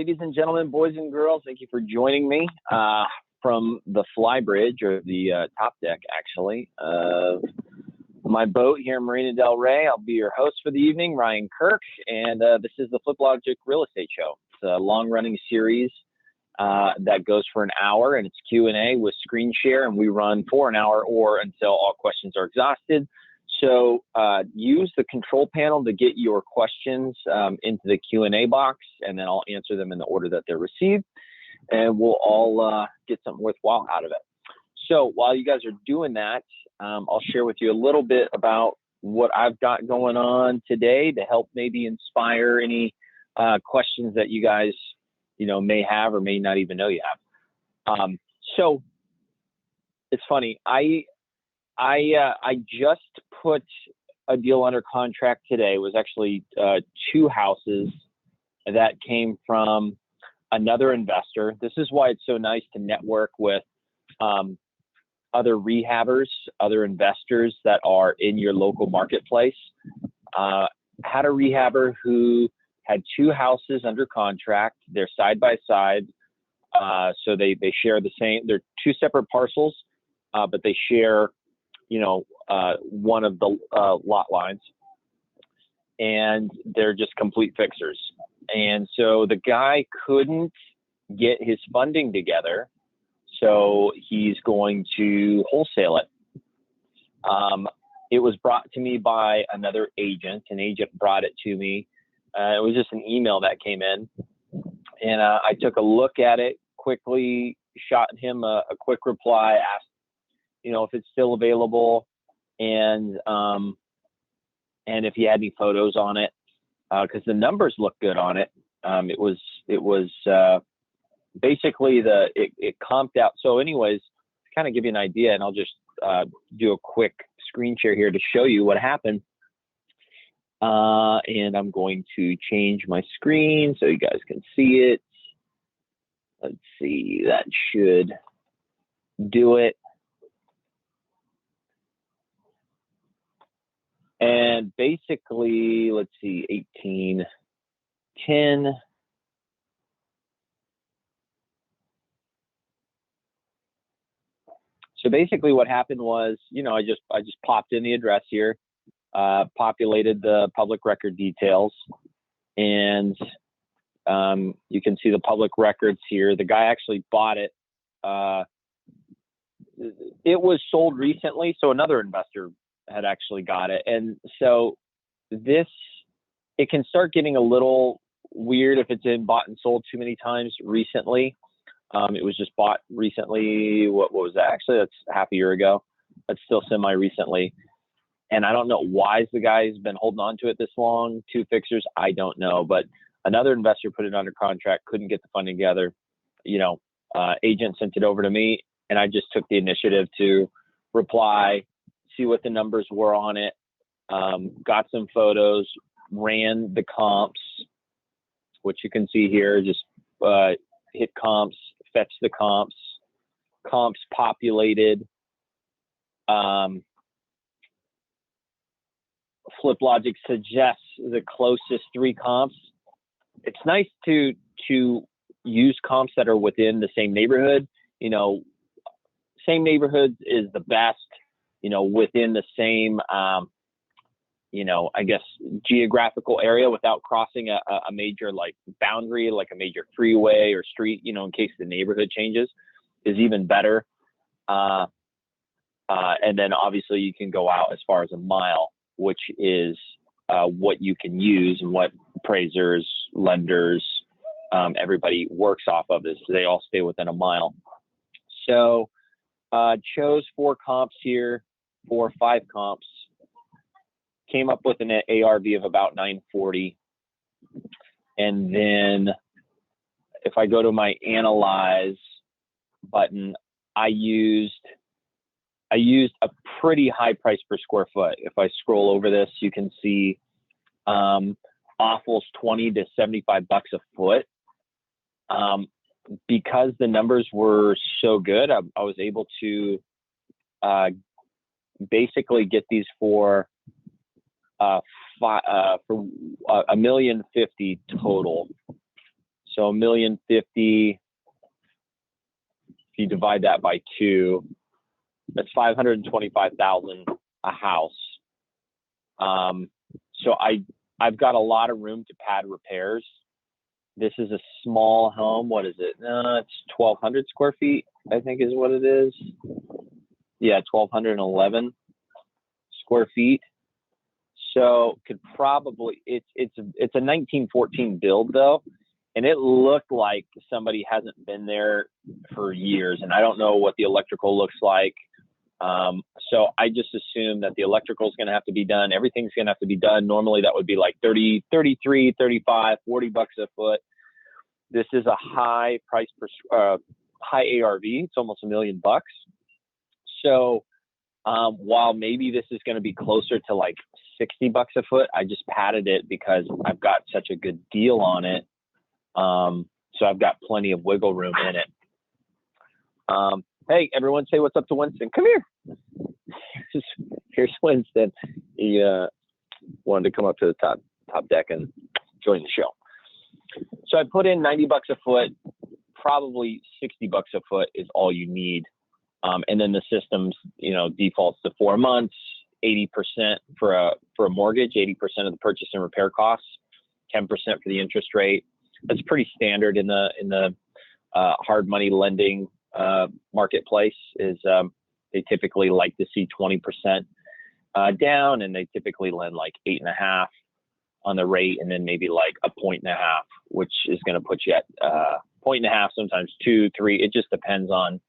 ladies and gentlemen, boys and girls, thank you for joining me from the fly bridge, or the top deck, actually, of my boat here in Marina Del Rey. I'll be your host for the evening, Ryan Kirk, and this is the Fliplogic Real Estate Show. It's a long-running series that goes for an hour, and it's Q&A with screen share, and we run for an hour or until all questions are exhausted. So use the control panel to get your questions into the Q&A box, and then I'll answer them in the order that they're received, and we'll all get something worthwhile out of it. So while you guys are doing that, I'll share with you a little bit about what I've got going on today to help maybe inspire any questions that you guys may have or may not even know you have. So it's funny. I just put a deal under contract today. It was actually 2 houses that came from another investor. This is why it's so nice to network with other rehabbers, other investors that are in your local marketplace. Had a rehabber who had 2 houses under contract. They're side by side. So they share the same, they're 2 separate parcels, but they share one of the lot lines, and they're just complete fixers. And so the guy couldn't get his funding together, so he's going to wholesale it. It was brought to me by another agent. An agent brought it to me. It was just an email that came in, and I took a look at it quickly, shot him a quick reply, asked if it's still available, and if he had any photos on it, because the numbers look good on it. It was basically it comped out. So anyways, to kind of give you an idea, and I'll just do a quick screen share here to show you what happened. And I'm going to change my screen so you guys can see it. Let's see, that should do it. And basically, let's see, 1810. So basically what happened was, I just popped in the address here, populated the public record details, and you can see the public records here. The guy actually bought it. It was sold recently, so another investor had actually got it. And so it can start getting a little weird if it's been bought and sold too many times recently. It was just bought recently. What was that? Actually, that's half a year ago. That's still semi-recently. And I don't know why the guy's been holding on to it this long. 2 fixers, I don't know. But another investor put it under contract, couldn't get the funding together. Agent sent it over to me, and I just took the initiative to reply, see what the numbers were on it, got some photos, ran the comps, which you can see here, just hit comps, fetch the comps populated. Fliplogic suggests the closest 3 comps. It's nice to use comps that are within the same neighborhood. Same neighborhood is the best, within the same, I guess, geographical area without crossing a major boundary, like a major freeway or street, in case the neighborhood changes, is even better. And then obviously you can go out as far as a mile, which is what you can use and what appraisers, lenders, everybody works off of, is they all stay within a mile. So chose 4 comps here, 4 or 5 comps, came up with an ARV of about 940. And then if I go to my analyze button, I used a pretty high price per square foot. If I scroll over this, you can see offals $20 to $75 a foot. Because the numbers were so good, I was able to basically get these for $1,050,000 total. So $1,050,000, if you divide that by 2, that's $525,000 a house. So I've got a lot of room to pad repairs. This is a small home. What is it? It's 1,200 square feet, I think is what it is. Yeah, 1,211 square feet. So could probably, it's a 1914 build though. And it looked like somebody hasn't been there for years. And I don't know what the electrical looks like. So I just assume that the electrical is going to have to be done. Everything's going to have to be done. Normally that would be like 30, 33, 35, 40 bucks a foot. This is a high price per, high ARV. It's almost $1 million. So, while maybe this is going to be closer to like 60 bucks a foot, I just padded it because I've got such a good deal on it. So I've got plenty of wiggle room in it. Hey, everyone say what's up to Winston. Come here. Here's Winston. He wanted to come up to the top deck and join the show. So I put in 90 bucks a foot. Probably 60 bucks a foot is all you need. And then the system's, defaults to 4 months, 80% for a mortgage, 80% of the purchase and repair costs, 10% for the interest rate. That's pretty standard in the hard money lending marketplace. Is they typically like to see 20% down, and they typically lend like 8.5 on the rate, and then maybe like a 1.5, which is going to put you at 1.5, sometimes 2, 3. It just depends on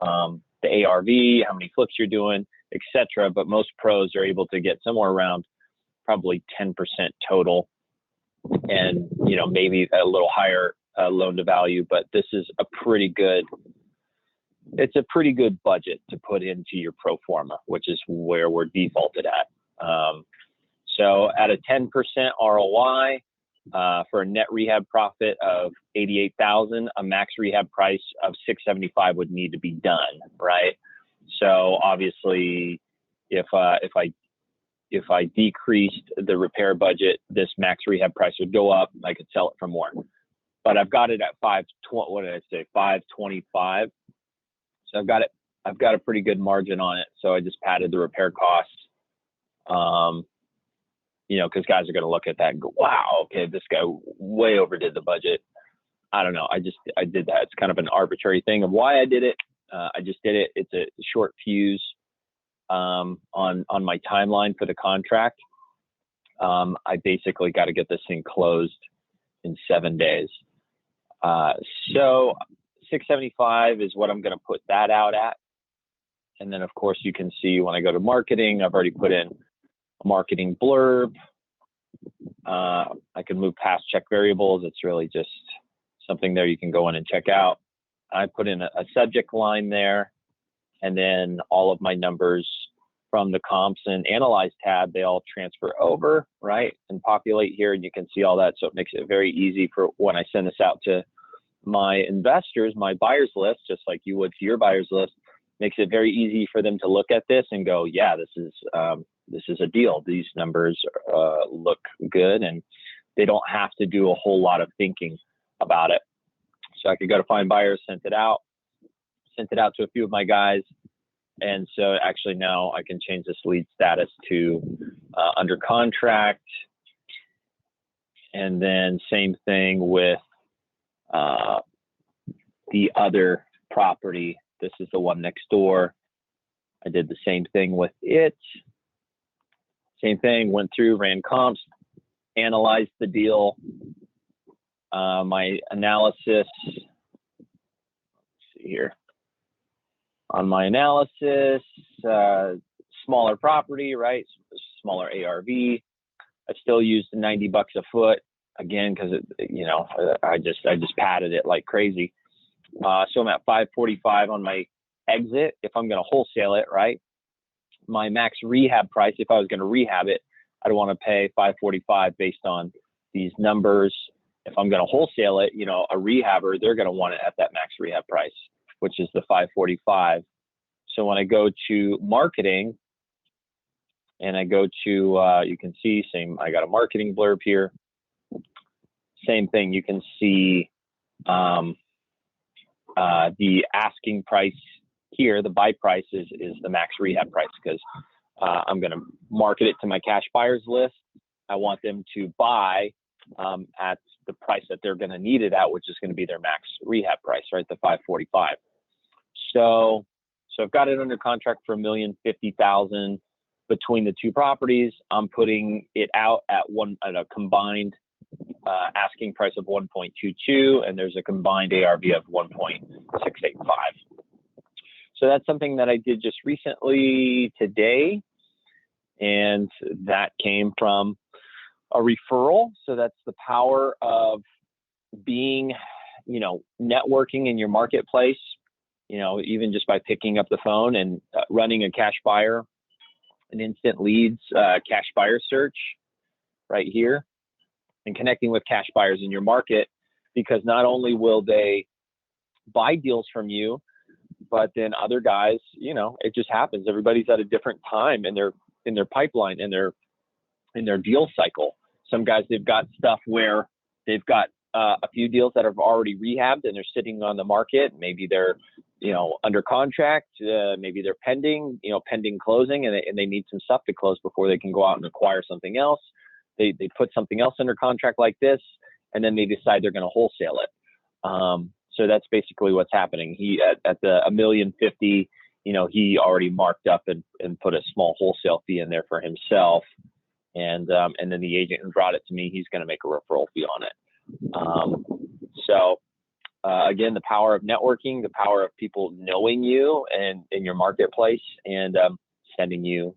the ARV, how many flips you're doing, etc. But most pros are able to get somewhere around probably 10% total, and maybe a little higher loan to value. But this is a pretty good budget to put into your pro forma, which is where we're defaulted at. So at a 10% ROI for a net rehab profit of $88,000, a max rehab price of $675 would need to be done, right? So obviously, if I decreased the repair budget, this max rehab price would go up. I could sell it for more, but I've got it at 520. What did I say? 525. So I've got a pretty good margin on it. So I just padded the repair costs. Because guys are going to look at that and go, wow, okay, this guy way overdid the budget. I don't know. I did that. It's kind of an arbitrary thing of why I did it. I just did it. It's a short fuse on my timeline for the contract. I basically got to get this thing closed in 7 days. So 675 is what I'm going to put that out at. And then, of course, you can see when I go to marketing, I've already put in a marketing blurb. I can move past check variables. It's really just something there you can go in and check out. I put in a subject line there, and then all of my numbers from the comps and analyze tab, they all transfer over, right, and populate here, and you can see all that. So it makes it very easy for when I send this out to my investors, my buyers list, just like you would to your buyers list. Makes it very easy for them to look at this and go, yeah, this is a deal. These numbers look good, and they don't have to do a whole lot of thinking about it. So I could go to find buyers, sent it out to a few of my guys. And so actually now I can change this lead status to under contract. And then same thing with the other property. This is the one next door. I did the same thing with it. Same thing, went through, ran comps, analyzed the deal. My analysis, let's see here. On my analysis, smaller property, right? Smaller ARV. I still used 90 bucks a foot again because I just padded it like crazy. So I'm at 545 on my exit. If I'm going to wholesale it, right? My max rehab price, if I was going to rehab it, I'd want to pay 545 based on these numbers. If I'm going to wholesale it, a rehabber, they're going to want it at that max rehab price, which is the 545. So when I go to marketing and I go to, you can see I got a marketing blurb here. Same thing. You can see The asking price here, the buy price is the max rehab price, because I'm going to market it to my cash buyers list. I want them to buy at the price that they're going to need it at, which is going to be their max rehab price, right? The 545. So I've got it under contract for $1,050,000 between the two properties. I'm putting it out at a combined asking price of 1.22, and there's a combined ARV of 1.685. So that's something that I did just recently today, and that came from a referral. So that's the power of being, networking in your marketplace, even just by picking up the phone and running a cash buyer, an instant leads cash buyer search right here, and connecting with cash buyers in your market, because not only will they buy deals from you, but then other guys, it just happens. Everybody's at a different time in their pipeline, in their deal cycle. Some guys, they've got stuff where they've got a few deals that have already rehabbed and they're sitting on the market. Maybe they're, under contract. Maybe they're pending closing, and they need some stuff to close before they can go out and acquire something else. They put something else under contract like this, and then they decide they're going to wholesale it. So that's basically what's happening. He at the $1,050,000, he already marked up and put a small wholesale fee in there for himself. And then the agent who brought it to me, he's going to make a referral fee on it. Again, the power of networking, the power of people knowing you and in your marketplace, and sending you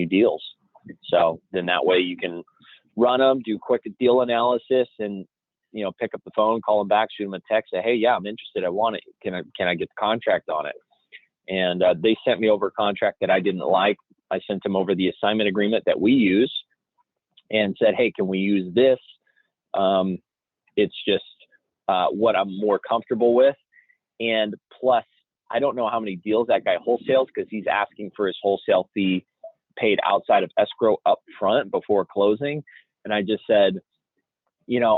deals. So then that way you can run them, do quick deal analysis, and pick up the phone, call them back, shoot them a text, say, hey, yeah, I'm interested. I want it. Can I get the contract on it? And they sent me over a contract that I didn't like. I sent them over the assignment agreement that we use and said, hey, can we use this? It's just what I'm more comfortable with. And plus, I don't know how many deals that guy wholesales, because he's asking for his wholesale fee paid outside of escrow up front before closing. And I just said,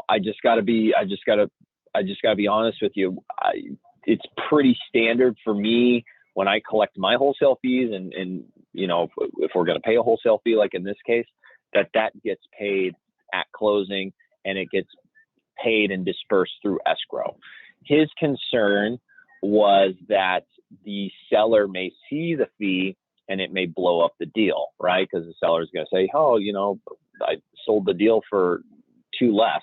I just gotta be honest with you. It's pretty standard for me when I collect my wholesale fees, and if we're going to pay a wholesale fee, like in this case, that gets paid at closing, and it gets paid and dispersed through escrow. His concern was that the seller may see the fee and it may blow up the deal, right? Because the seller is going to say, oh, I sold the deal for $2 less.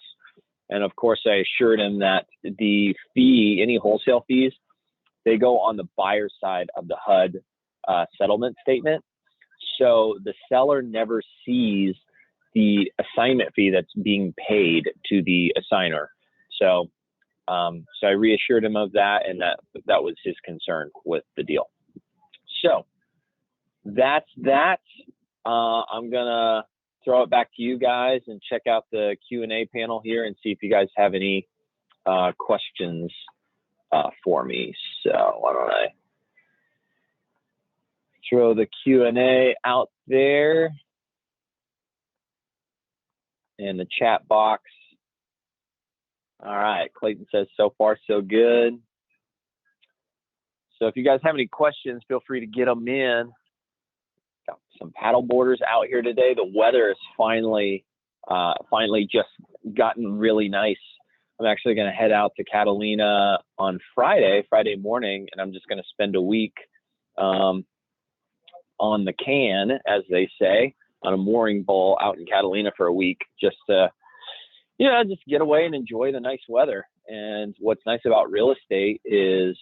And of course, I assured him that the fee, any wholesale fees, they go on the buyer side of the HUD settlement statement. So the seller never sees the assignment fee that's being paid to the assigner. So I reassured him of that, and that was his concern with the deal. So that's that. I'm gonna throw it back to you guys and check out the Q&A panel here and see if you guys have any questions for me. So why don't I throw the Q&A out there in the chat box. All right, Clayton says, so far so good. So if you guys have any questions, feel free to get them in. Got some paddle boarders out here today. The weather has finally just gotten really nice. I'm actually going to head out to Catalina on Friday morning, and I'm just going to spend a week on the can, as they say, on a mooring bowl out in Catalina for a week, just to, just get away and enjoy the nice weather. And what's nice about real estate is,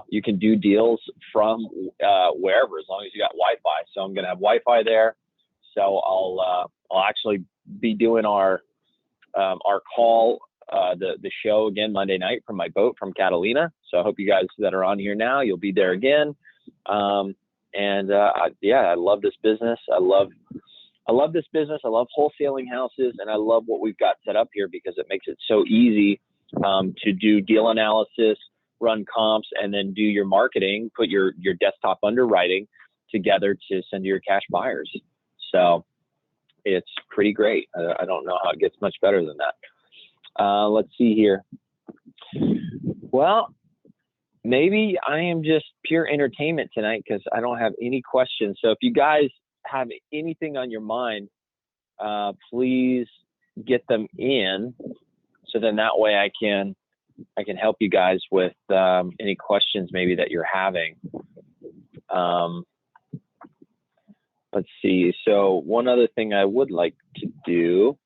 you can do deals from wherever, as long as you got Wi-Fi. So I'm going to have Wi-Fi there. So I'll actually be doing our call, the show again Monday night from my boat from Catalina. So I hope you guys that are on here now, you'll be there again. I love this business. I love this business. I love wholesaling houses, and I love what we've got set up here because it makes it so easy to do deal analysis, run comps, and then do your marketing, put your desktop underwriting together to send to your cash buyers. So it's pretty great. I don't know how it gets much better than that. Let's see here. Well, maybe I am just pure entertainment tonight because I don't have any questions. So if you guys have anything on your mind, please get them in. So then that way I can help you guys with any questions maybe that you're having. Let's see. So one other thing I would like to do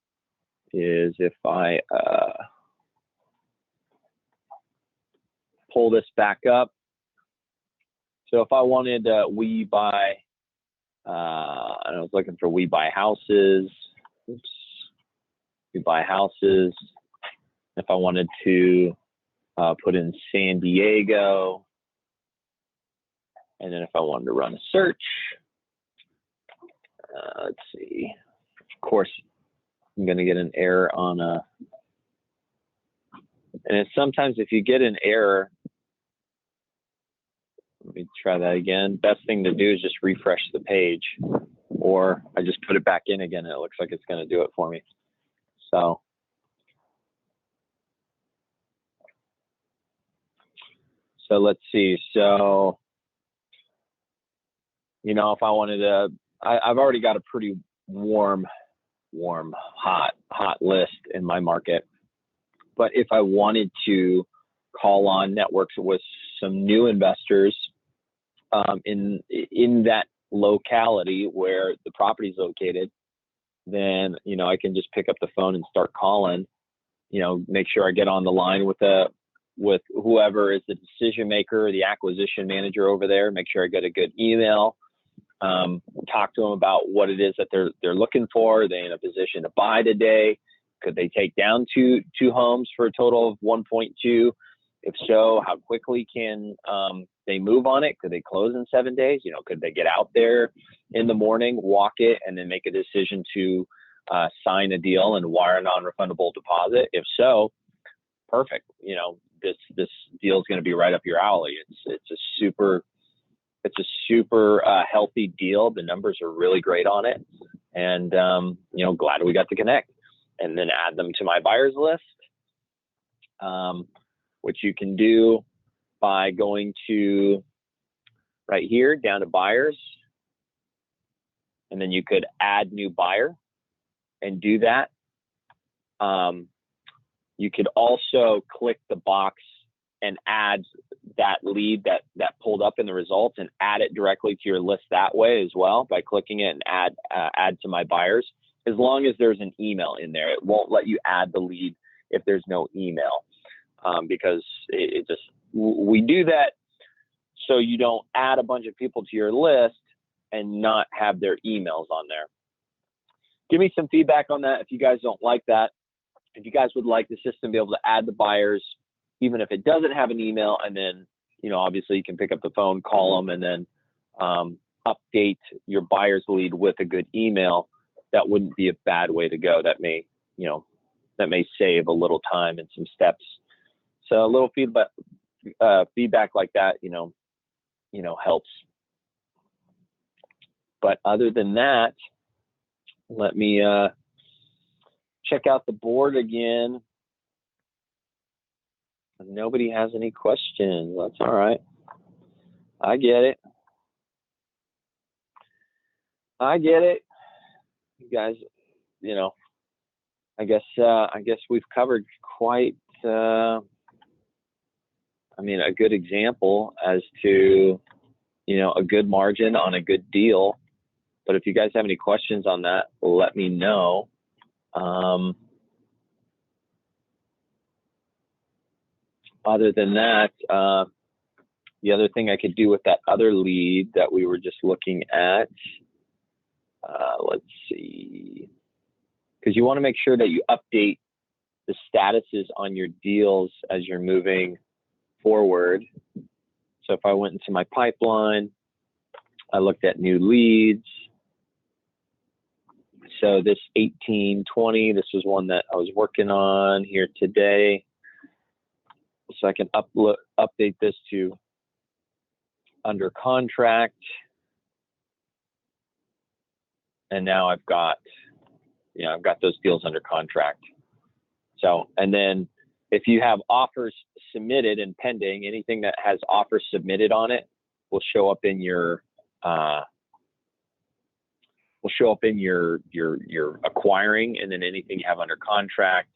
is if I pull this back up. So if I wanted we buy, I was looking for we buy houses. Oops. We buy houses. If I wanted to put in San Diego, and then if I wanted to run a search, let's see. Of course, I'm going to get an error on a, and it's sometimes if you get an error, let me try that again. Best thing to do is just refresh the page, or I just put it back in again and it looks like it's going to do it for me. So let's see. So, you know, if I wanted to, I've already got a pretty warm, hot list in my market. But if I wanted to call on networks with some new investors in that locality where the property is located, then, you know, I can just pick up the phone and start calling, you know, make sure I get on the line with whoever is the decision maker, the acquisition manager over there, make sure I get a good email, talk to them about what it is that they're looking for. Are they in a position to buy today? Could they take down two homes for a total of 1.2? If so, how quickly can they move on it? Could they close in 7 days? You know, could they get out there in the morning, walk it, and then make a decision to sign a deal and wire a non-refundable deposit? If so, perfect. You know, this deal is going to be right up your alley. It's a super healthy deal. The numbers are really great on it, and you know, glad we got to connect. And then add them to my buyers list, which you can do by going to right here down to buyers, and then you could add new buyer and do that. You could also click the box and add that lead that pulled up in the results and add it directly to your list that way as well by clicking it and add to my buyers. As long as there's an email in there, it won't let you add the lead if there's no email, because it just, we do that so you don't add a bunch of people to your list and not have their emails on there. Give me some feedback on that if you guys don't like that. If you guys would like the system to be able to add the buyers, even if it doesn't have an email, and then, you know, obviously you can pick up the phone, call them, and then update your buyer's lead with a good email. That wouldn't be a bad way to go. That may save a little time and some steps. So a little feedback like that, you know, helps. But other than that, let me check out the board again. Nobody has any questions. That's all right. I get it. You guys, you know, I guess we've covered quite, a good example as to, you know, a good margin on a good deal. But if you guys have any questions on that, let me know. Other than that, the other thing I could do with that other lead that we were just looking at, let's see, because you want to make sure that you update the statuses on your deals as you're moving forward. So if I went into my pipeline, I looked at new leads. So this 1820, this was one that I was working on here today. So I can update this to under contract. And now I've got those deals under contract. So, and then if you have offers submitted and pending, anything that has offers submitted on it will show up in your your acquiring, and then anything you have under contract,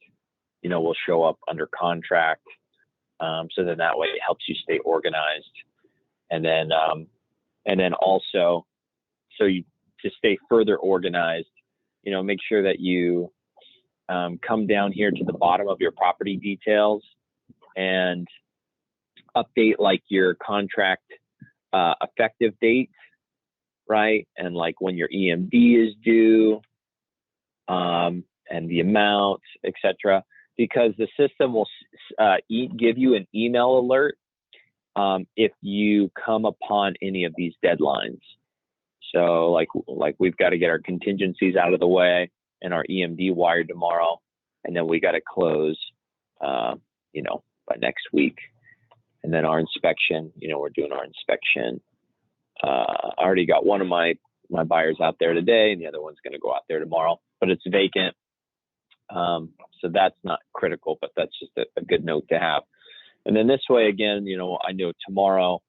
will show up under contract. So then that way it helps you stay organized. And then also, to stay further organized, make sure that you come down here to the bottom of your property details and update like your contract effective date, right? And like when your EMD is due, and the amount, etc. Because the system will give you an email alert if you come upon any of these deadlines. So like we've got to get our contingencies out of the way and our EMD wired tomorrow, and then we got to close, by next week. And then our inspection, we're doing our inspection. I already got one of my buyers out there today, and the other one's going to go out there tomorrow, but it's vacant. So that's not critical, but that's just a good note to have. And then this way, again, I know tomorrow,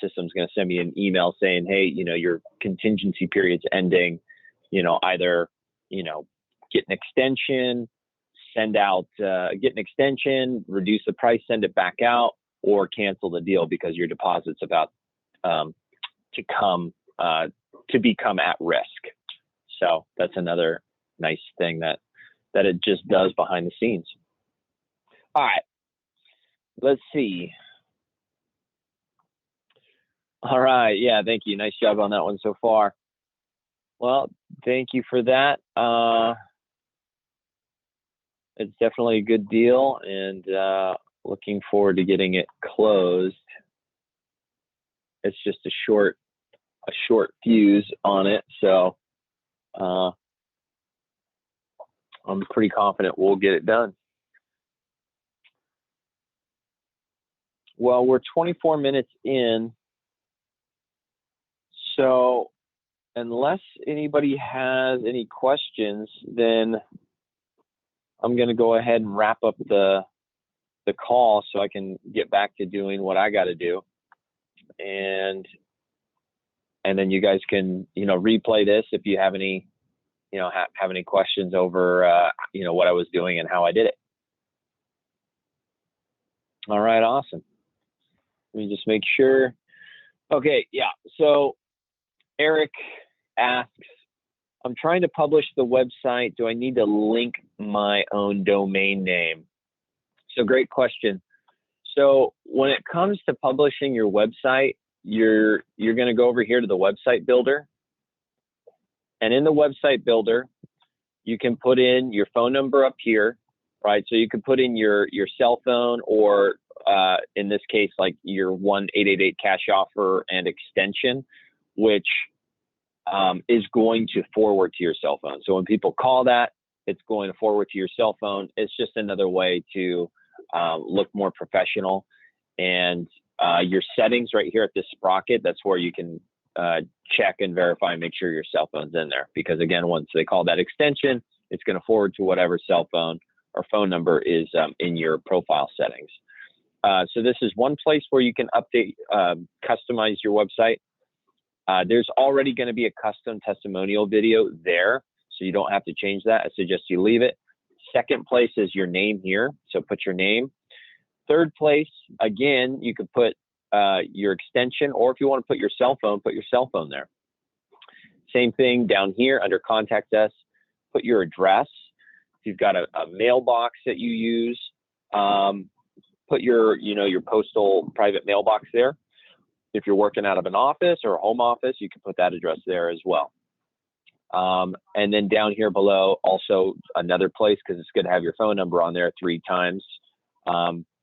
system's going to send me an email saying, hey, your contingency period's ending, either, get an extension, get an extension, reduce the price, send it back out, or cancel the deal because your deposit's about to become at risk. So that's another nice thing that it just does behind the scenes. All right, let's see. All right, yeah, thank you. Nice job on that one so far. Well, thank you for that. It's definitely a good deal, and looking forward to getting it closed. It's just a short fuse on it, so I'm pretty confident we'll get it done. Well, we're 24 minutes in, so unless anybody has any questions, then I'm going to go ahead and wrap up the call so I can get back to doing what I got to do. And then you guys can, replay this if you have any, have any questions over, what I was doing and how I did it. All right, awesome. Let me just make sure. Okay, yeah. So Eric asks, I'm trying to publish the website. Do I need to link my own domain name? So great question. So when it comes to publishing your website, you're going to go over here to the website builder. And in the website builder, you can put in your phone number up here, right? So you can put in your cell phone, or in this case, like your 1-888 cash offer and extension, which is going to forward to your cell phone. So when people call that, it's going to forward to your cell phone. It's just another way to look more professional. And your settings right here at this sprocket, that's where you can check and verify and make sure your cell phone's in there. Because again, once they call that extension, it's going to forward to whatever cell phone or phone number is in your profile settings. So this is one place where you can update, customize your website. There's already going to be a custom testimonial video there, so you don't have to change that. I suggest you leave it. Second place is your name here, so put your name. Third place, again, you could put your extension, or if you want to put your cell phone there. Same thing down here under Contact Us, put your address. If you've got a mailbox that you use, put your postal private mailbox there. If you're working out of an office or a home office, you can put that address there as well. And then down here below, also another place, because it's good to have your phone number on there 3 times.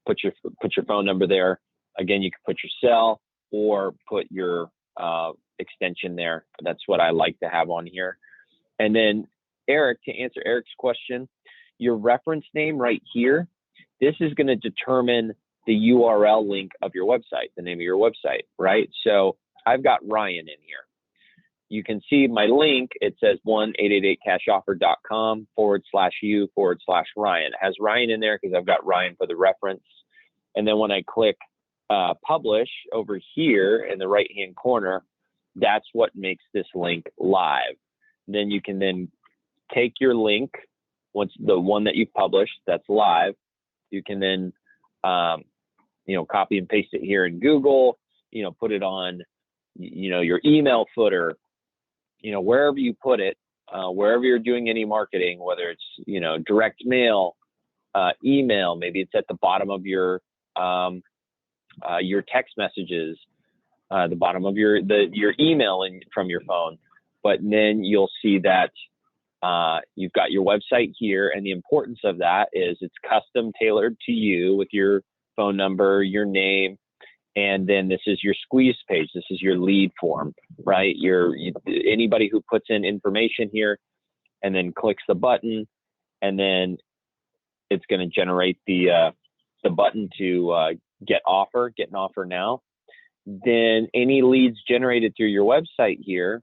Put your phone number there. Again, you can put your cell or put your extension there. That's what I like to have on here. And then Eric, to answer Eric's question, your reference name right here, this is going to determine the URL link of your website, the name of your website, right? So I've got Ryan in here. you can see my link. It says 1-888-CashOffer.com/u/Ryan. It has Ryan in there because I've got Ryan for the reference. And then when I click publish over here in the right-hand corner, that's what makes this link live. Then you can then take your link, once the one that you've published that's live, you can then copy and paste it here in Google, put it on, your email footer, wherever you put it, wherever you're doing any marketing, whether it's, direct mail, email, maybe it's at the bottom of your text messages, the bottom of your email from your phone. But then you'll see that you've got your website here, and the importance of that is it's custom tailored to you with your phone number, your name, and then this is your squeeze page. This is your lead form, right? Anybody who puts in information here and then clicks the button, and then it's going to generate the button to get an offer now. Then any leads generated through your website here,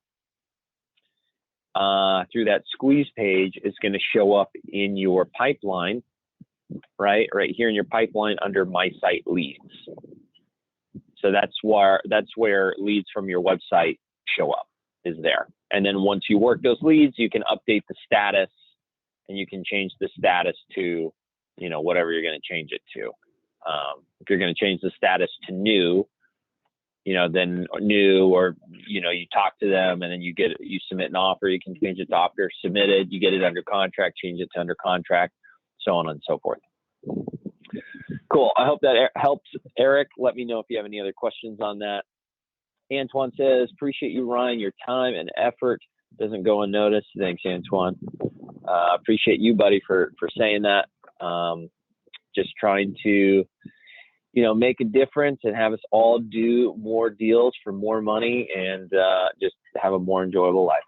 through that squeeze page, is going to show up in your pipeline, right here in your pipeline under My Site Leads. So that's where leads from your website show up, is there. And then once you work those leads, you can update the status, and you can change the status to, whatever you're going to change it to. If you're going to change the status to new, then new, or, you talk to them and then you submit an offer, you can change it to offer submitted, you get it under contract, change it to under contract, so on and so forth. Cool. I hope that helps, Eric. Let me know if you have any other questions on that. Antoine says, appreciate you, Ryan. Your time and effort doesn't go unnoticed. Thanks, Antoine. Appreciate you, buddy, for saying that. Just trying to, make a difference and have us all do more deals for more money and just have a more enjoyable life.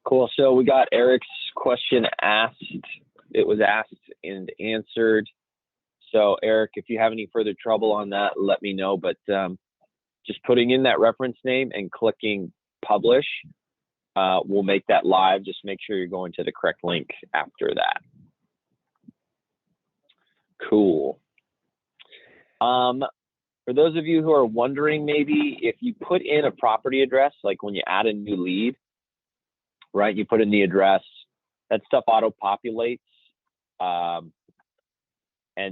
Cool. So we got Eric's question asked. It was asked and answered. So Eric, if you have any further trouble on that, let me know. But just putting in that reference name and clicking publish will make that live. Just make sure you're going to the correct link after that. Cool. For those of you who are wondering, maybe if you put in a property address, like when you add a new lead, right? You put in the address, that stuff auto-populates. And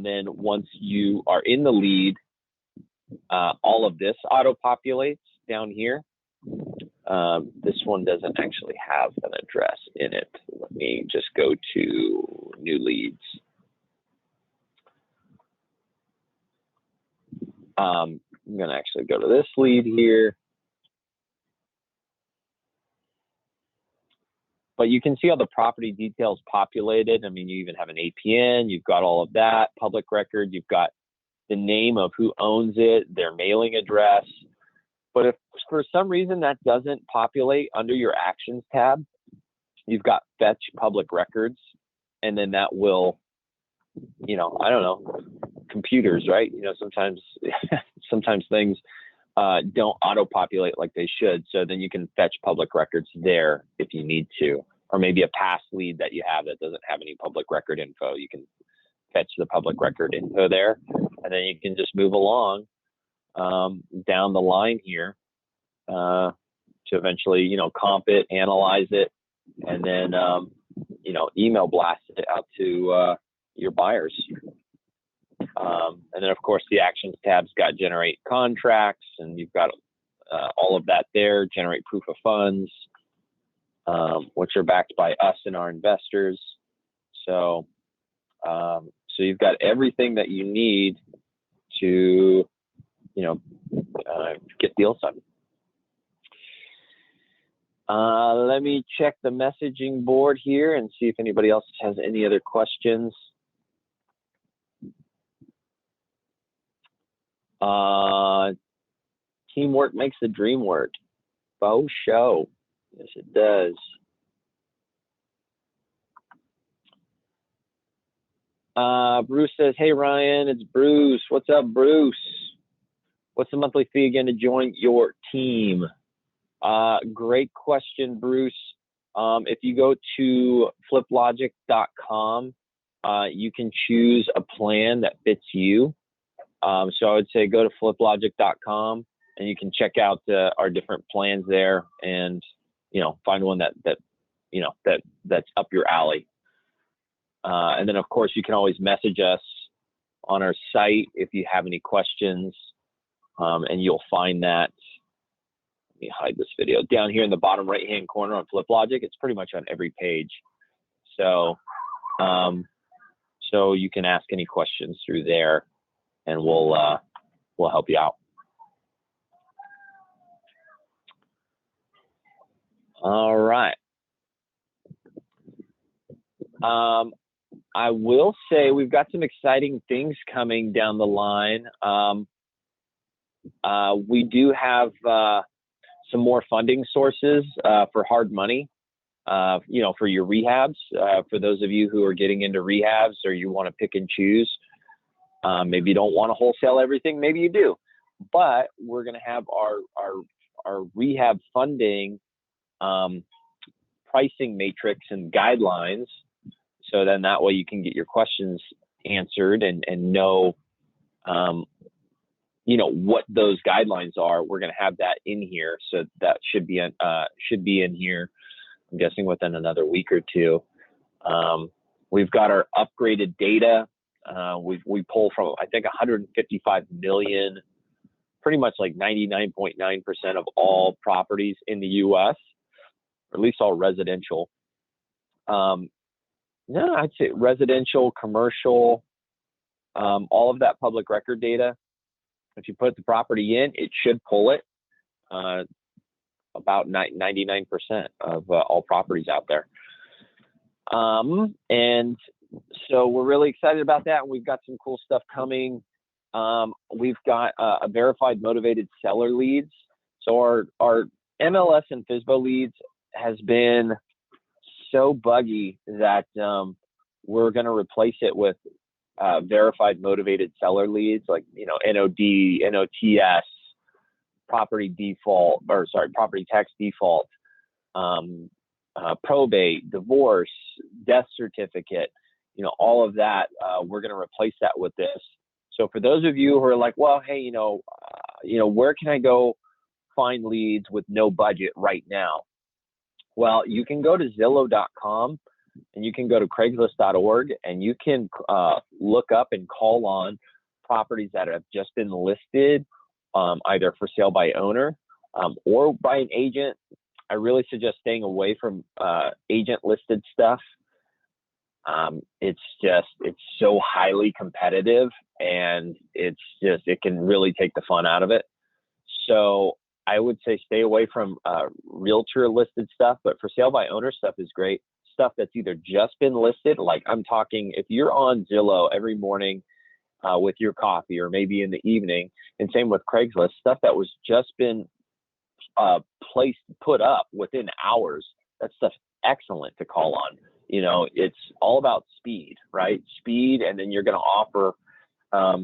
then once you are in the lead, all of this auto-populates down here. This one doesn't actually have an address in it. Let me just go to new leads. I'm going to actually go to this lead here. But you can see all the property details populated. I mean, you even have an APN, you've got all of that, public record, you've got the name of who owns it, their mailing address. But if for some reason that doesn't populate under your actions tab, you've got fetch public records, and then that will, I don't know, computers, right? Sometimes things don't auto-populate like they should. So then you can fetch public records there if you need to, or maybe a past lead that you have that doesn't have any public record info. You can fetch the public record info there, and then you can just move along down the line here to eventually, comp it, analyze it, and then, email blast it out to your buyers. And then, of course, the actions tab's got generate contracts, and you've got all of that there, generate proof of funds, which are backed by us and our investors. So, so you've got everything that you need to, get deals done. Let me check the messaging board here and see if anybody else has any other questions. Teamwork makes the dream work. Faux show. Yes, it does. Bruce says, hey, Ryan, it's Bruce. What's up, Bruce? What's the monthly fee again to join your team? Great question, Bruce. If you go to fliplogic.com, you can choose a plan that fits you. So I would say go to fliplogic.com and you can check out our different plans there, and find one that's up your alley. And then of course you can always message us on our site if you have any questions, and you'll find that. Let me hide this video down here in the bottom right hand corner on Fliplogic. It's pretty much on every page, so you can ask any questions through there, and we'll help you out. All right. I will say we've got some exciting things coming down the line. We do have some more funding sources for hard money, for your rehabs. For those of you who are getting into rehabs, or you want to pick and choose, maybe you don't want to wholesale everything, maybe you do, but we're going to have our rehab funding pricing matrix and guidelines, so then that way you can get your questions answered and know what those guidelines are. We're going to have that in here, so that should be in here, I'm guessing within another week or two. We've got our upgraded data. We pull from, I think, 155 million, pretty much like 99.9% of all properties in the U.S., or at least all residential. No, I'd say residential, commercial, all of that public record data. If you put the property in, it should pull it. About 99% of all properties out there. And so we're really excited about that. We've got some cool stuff coming. We've got a verified motivated seller leads. So our MLS and FSBO leads has been so buggy that we're going to replace it with verified motivated seller leads, like NOD, NOTS, property tax default, probate, divorce, death certificate, all of that. We're going to replace that with this. So for those of you who are like, well, hey, where can I go find leads with no budget right now? Well, you can go to Zillow.com and you can go to Craigslist.org, and you can look up and call on properties that have just been listed, either for sale by owner or by an agent. I really suggest staying away from agent listed stuff. It's so highly competitive, and it can really take the fun out of it. So I would say stay away from realtor listed stuff, but for sale by owner stuff is great. Stuff that's either just been listed, like I'm talking, if you're on Zillow every morning with your coffee, or maybe in the evening, and same with Craigslist, stuff that was just been put up within hours, that stuff's excellent to call on. It's all about speed, right? Speed, and then you're going to offer a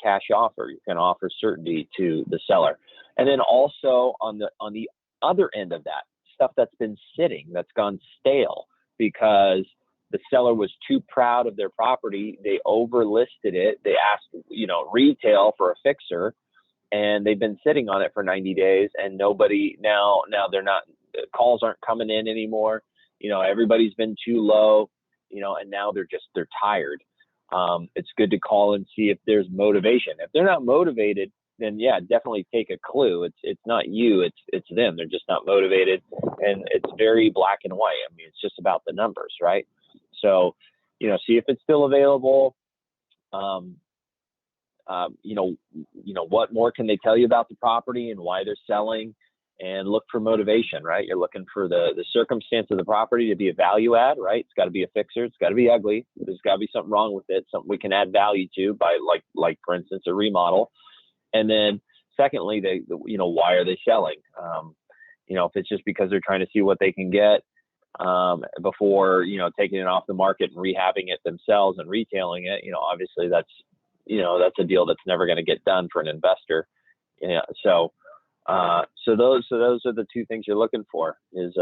cash offer. You can offer certainty to the seller. And then also on the other end of that, stuff that's been sitting, that's gone stale because the seller was too proud of their property. They overlisted it. They asked, retail for a fixer, and they've been sitting on it for 90 days, and nobody now they're not, calls aren't coming in anymore. Everybody's been too low, and now they're tired. It's good to call and see if there's motivation. If they're not motivated, then yeah, definitely take a clue. It's not you, it's them. They're just not motivated, and it's very black and white. I mean, it's just about the numbers, right? So, see if it's still available. What more can they tell you about the property and why they're selling? And look for motivation, right? You're looking for the circumstance of the property to be a value add, right? It's got to be a fixer. It's got to be ugly. There's got to be something wrong with it, something we can add value to by like for instance, a remodel. And then secondly, why are they selling? If it's just because they're trying to see what they can get before, taking it off the market and rehabbing it themselves and retailing it, obviously that's a deal that's never going to get done for an investor. Yeah. So those are the two things you're looking for is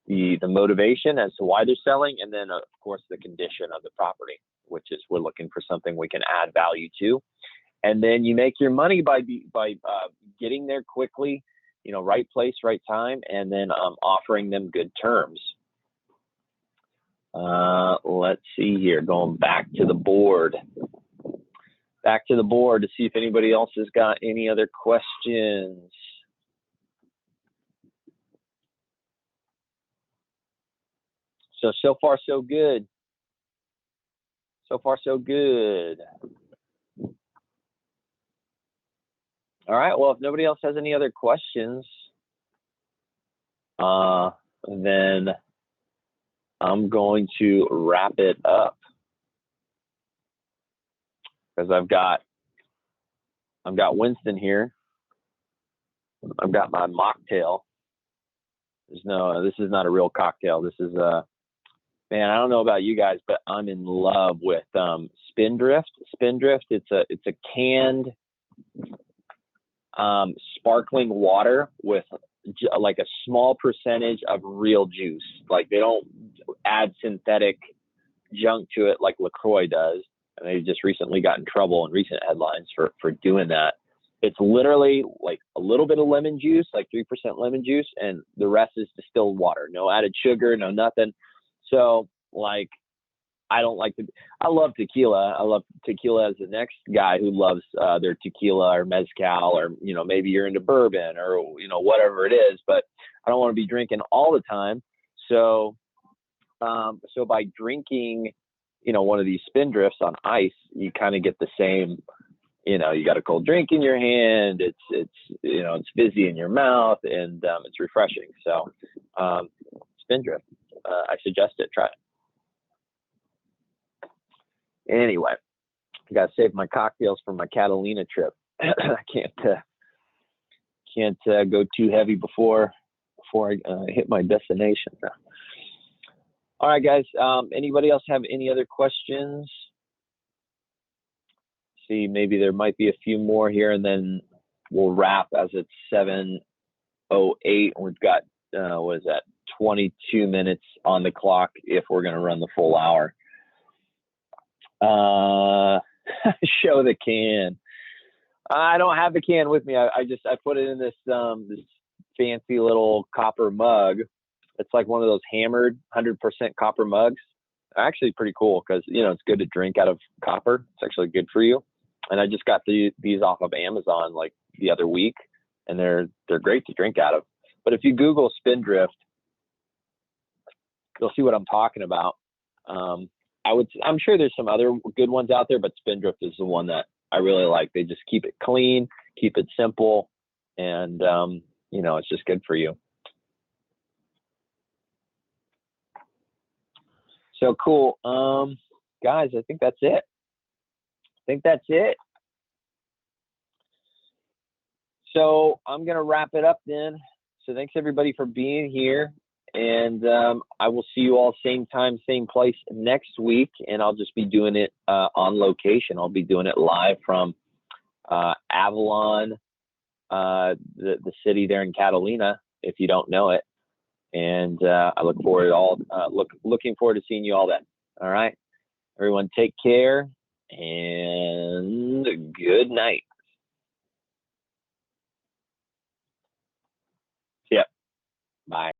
the motivation as to why they're selling, and then of course the condition of the property, which is we're looking for something we can add value to, and then you make your money by getting there quickly, right place, right time, and then offering them good terms. Let's see here, going back to the board to see if anybody else has got any other questions. So far, so good. So far, so good. All right. Well, if nobody else has any other questions, then I'm going to wrap it up because I've got Winston here. I've got my mocktail. This is not a real cocktail. This is man, I don't know about you guys, but I'm in love with Spindrift. Spindrift, it's a canned sparkling water with like a small percentage of real juice. Like they don't add synthetic junk to it like LaCroix does. And they just recently got in trouble in recent headlines for doing that. It's literally like a little bit of lemon juice, like 3% lemon juice, and the rest is distilled water. No added sugar, no nothing. So like, I love tequila. I love tequila as the next guy who loves their tequila or mezcal, or, maybe you're into bourbon or, whatever it is, but I don't want to be drinking all the time. So, so by drinking, one of these Spindrifts on ice, you kind of get the same, you got a cold drink in your hand. It's fizzy in your mouth, and it's refreshing. So, Spindrift, I suggest it. Try it. Anyway, I got to save my cocktails for my Catalina trip. I can't go too heavy before I hit my destination. All right, guys. Anybody else have any other questions? See, maybe there might be a few more here, and then we'll wrap as it's 7:08. We've got 22 minutes on the clock if we're going to run the full hour. Show the can. I don't have the can with me. I put it in this fancy little copper mug. It's like one of those hammered 100% copper mugs. Actually pretty cool because, it's good to drink out of copper. It's actually good for you. And I just got these off of Amazon like the other week, and they're great to drink out of. But if you Google Spindrift, you'll see what I'm talking about. I'm sure there's some other good ones out there, but Spindrift is the one that I really like. They just keep it clean, keep it simple, and it's just good for you. So cool. Guys, I think that's it. So I'm going to wrap it up then. So thanks everybody for being here. And I will see you all same time, same place next week. And I'll just be doing it on location. I'll be doing it live from Avalon, the city there in Catalina, if you don't know it. And I look forward looking forward to seeing you all then. All right. Everyone take care and good night. Yep. Bye.